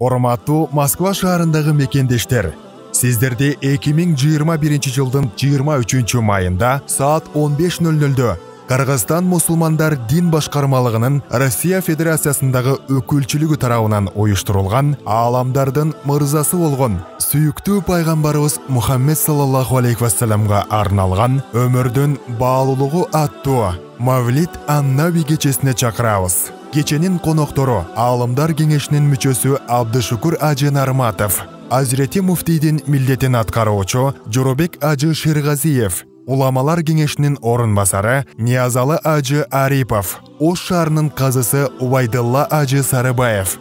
Урматтуу Москва шаарындагы мекендештер, сиздерди 2021 жылдын 23 майында саат 15:00 Кыргызстан мусулмандар дин башкармалыгынын Россия Федерациясындагы өкүлчүлүгү тарабынан уюштурулган ааламдардын мырзасы болгон сүйүктүү пайгамбарыбыз Мухаммед саллаллаху алейхи вассаламга арналган өмүрдүн баалуулугу аттуу Мавлид ан-Наби кечесине чакырабыз. Кеченин коноктору Аалымдар кеңешинин мүчөсү Абдышукур ажы Нарматов, Азирети муфтийдин милдетин аткаруучу Жорубек ажы Шергазиев, Уламалар кеңешинин орун басары Ниязалы ажы Арипов, Ош шаарынын казысы Убайдылла ажы Сарыбаев,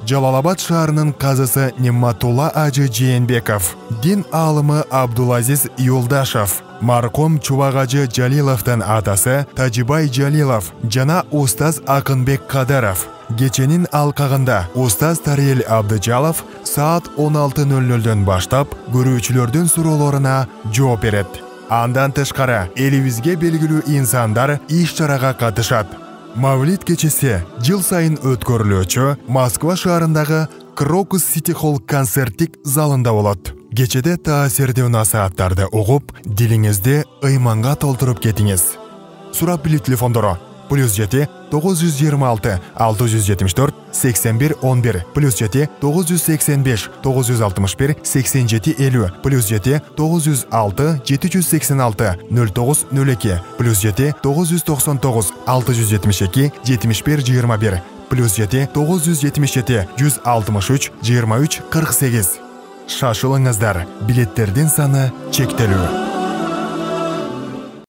Жалалабад шаарынын казысы Немматулла ажы Жээнбеков, дин аалымы Абдулазиз Юлдашев, марком Чубак ажы Жалиловдун атасы Тажибай Жалилов жана устаз Акынбек Кадыров. Кеченин алкагында устаз Тариел Абдыжалов саат 16:00 баштап көрүүчүлөрдүн суроолоруна жооп берет. Андан тышкары элибизге белгилүү инсандар иш-чарага катышат. Мавлид кечеси жыл сайын өткөрүлүүчү Москва шаарындагы Крокус Сити Холл концерттик залында болот. Кечеде таасирдүү насааттарды угуп, дилиңизди ыйманга толтуруп кетиңиз. Сурап билүү телефондору +7 926 674 81 11 +7 985 961 87 50 +7 906 786 09 02 +7 999 672 71 21 +7 977 163 23 48. Шашылыңыздар, билеттердин саны чектелүү.